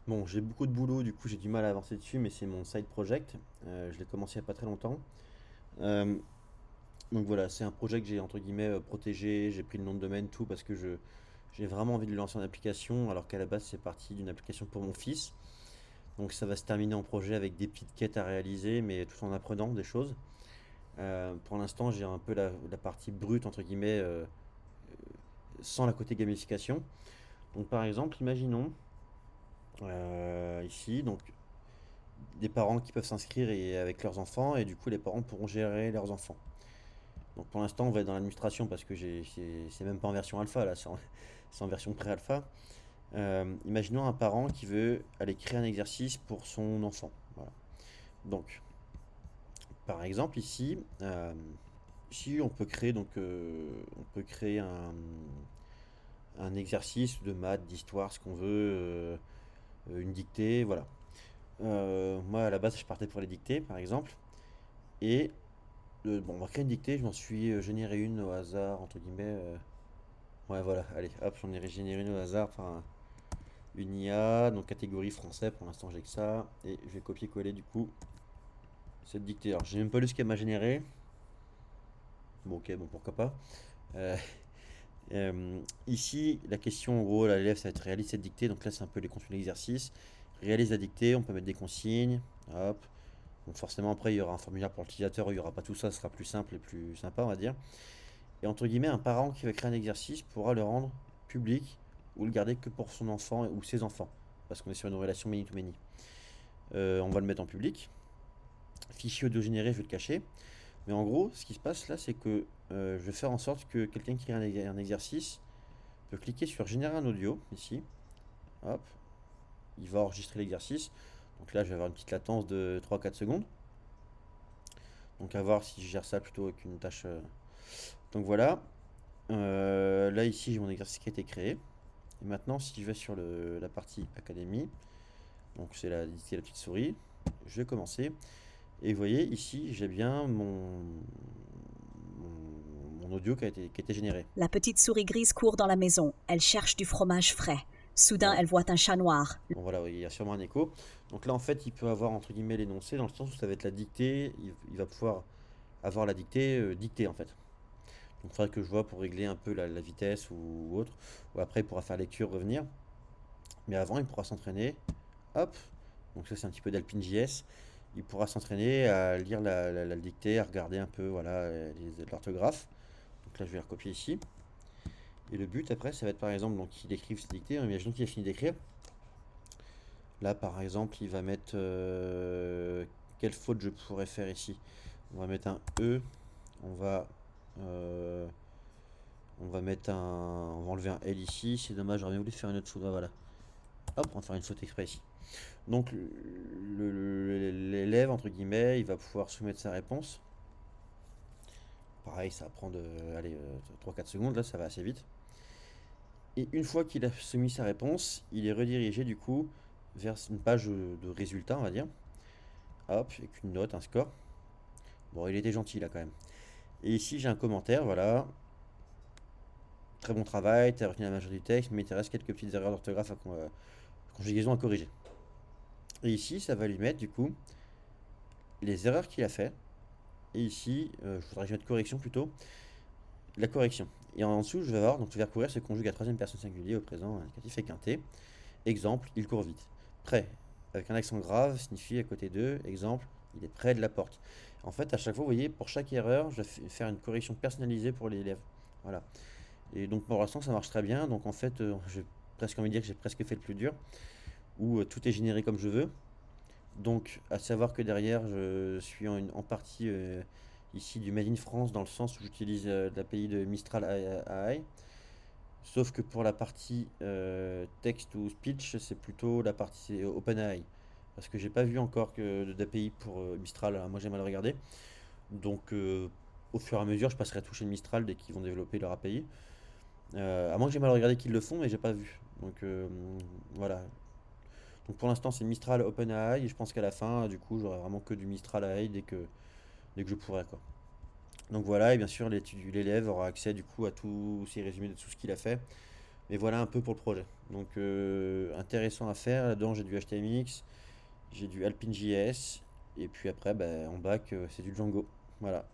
Bon, j'ai beaucoup de boulot, du coup j'ai du mal à avancer dessus, mais c'est mon side project. Je l'ai commencé il n'y a pas très longtemps. Euh, donc voilà, c'est un projet que j'ai entre guillemets protégé, j'ai pris le nom de domaine, tout, parce que j'ai vraiment envie de le lancer en application, alors qu'à la base c'est parti d'une application pour mon fils. Donc ça va se terminer en projet avec des petites quêtes à réaliser, mais tout en apprenant des choses. Pour l'instant, j'ai un peu la partie brute, entre guillemets, sans la côté gamification. Donc par exemple, imaginons ici, donc des parents qui peuvent s'inscrire avec leurs enfants, et du coup les parents pourront gérer leurs enfants. Donc pour l'instant on va être dans l'administration parce que c'est même pas en version alpha là, c'est en version pré-alpha. Imaginons un parent qui veut aller créer un exercice pour son enfant. Voilà. Donc par exemple ici on peut créer on peut créer un exercice de maths, d'histoire, ce qu'on veut, une dictée, voilà. Moi à la base je partais pour les dictées par exemple. Et bon, on va créer une dictée, je m'en suis généré une au hasard, entre guillemets. Ouais, voilà, allez, hop, j'en ai généré une au hasard, enfin, une IA, donc catégorie français, pour l'instant j'ai que ça. Et je vais copier-coller du coup cette dictée. Alors, j'ai même pas lu ce qu'elle m'a généré. Bon, ok, bon, pourquoi pas. Euh, Ici, la question, en gros, là, l'élève, ça va être réalise cette dictée. Donc là, c'est un peu les contenus de l'exercice. Réalise la dictée, on peut mettre des consignes. Hop. Donc forcément, après, il y aura un formulaire pour l'utilisateur, il n'y aura pas tout ça, ce sera plus simple et plus sympa, on va dire. Et entre guillemets, un parent qui va créer un exercice pourra le rendre public ou le garder que pour son enfant ou ses enfants. Parce qu'on est sur une relation many-to-many. On va le mettre en public. Fichier audio généré, je vais le cacher. Mais en gros, ce qui se passe là, c'est que je vais faire en sorte que quelqu'un qui crée un exercice peut cliquer sur générer un audio, ici. Hop, il va enregistrer l'exercice. Donc là, je vais avoir une petite latence de 3-4 secondes. Donc à voir si je gère ça plutôt avec une tâche. Donc voilà. Là, ici, j'ai mon exercice qui a été créé. Et maintenant, si je vais sur la partie académie, donc c'est la petite souris, je vais commencer. Et vous voyez, ici, j'ai bien mon audio qui a été généré. La petite souris grise court dans la maison. Elle cherche du fromage frais. Soudain, Voilà. elle voit un chat noir. Bon, voilà, oui, il y a sûrement un écho. Donc là, en fait, il peut avoir, entre guillemets, l'énoncé, dans le sens où ça va être la dictée. Il va pouvoir avoir la dictée dictée, en fait. Donc il faudrait que je vois pour régler un peu la vitesse ou autre. Ou après, il pourra faire lecture, revenir. Mais avant, il pourra s'entraîner. Hop. Donc ça, c'est un petit peu d'AlpineJS. Il pourra s'entraîner à lire la dictée, à regarder un peu voilà, l'orthographe. Donc là, je vais recopier ici. Et le but après, ça va être par exemple, donc qu'il écrive sa dictée. Imaginons qu'il a fini d'écrire. Là, par exemple, il va mettre quelle faute je pourrais faire ici. On va mettre un E. On va euh, on va mettre on va enlever un L ici. C'est dommage, j'aurais bien voulu faire une autre faute. Ah, voilà. Hop, on va faire une faute exprès ici. Donc l'élève, entre guillemets, il va pouvoir soumettre sa réponse. Pareil, ça va prendre allez, 3-4 secondes, là ça va assez vite. Et une fois qu'il a soumis sa réponse, il est redirigé du coup vers une page de résultats, on va dire. Hop, avec une note, un score. Bon, il était gentil là quand même. Et ici j'ai un commentaire, voilà. Très bon travail, t'as retenu la majorité du texte, mais il te reste quelques petites erreurs d'orthographe conjugaison à corriger. Et ici, ça va lui mettre du coup les erreurs qu'il a fait. Et ici, je voudrais que je mette correction plutôt. La correction. Et en dessous, je vais avoir, donc le verbe courir se conjugue à troisième personne singulier au présent, indicatif et quintet. Exemple, il court vite. Près, avec un accent grave, signifie à côté d'eux. Exemple, il est près de la porte. En fait, à chaque fois, vous voyez, pour chaque erreur, je vais faire une correction personnalisée pour l'élève. Voilà. Et donc, pour l'instant, ça marche très bien. Donc, en fait, j'ai presque envie de dire que j'ai presque fait le plus dur, où tout est généré comme je veux. Donc, à savoir que derrière, je suis en partie ici du Made in France, dans le sens où j'utilise l'API de Mistral AI. Sauf que pour la partie texte ou speech, c'est plutôt la partie OpenAI. Parce que j'ai pas vu encore d'API pour Mistral. Alors, moi, j'ai mal regardé. Donc, au fur et à mesure, je passerai à toucher le Mistral dès qu'ils vont développer leur API. À moins que j'ai mal regardé qu'ils le font, mais j'ai pas vu. Donc, voilà. Donc pour l'instant, c'est Mistral OpenAI et je pense qu'à la fin, du coup, j'aurai vraiment que du Mistral AI dès que je pourrai, quoi. Donc voilà, et bien sûr, l'élève aura accès du coup à tous ses résumés de tout ce qu'il a fait. Mais voilà un peu pour le projet. Donc intéressant à faire. Là-dedans, j'ai du HTMX, j'ai du AlpineJS, et puis après, bah, en bac, c'est du Django. Voilà.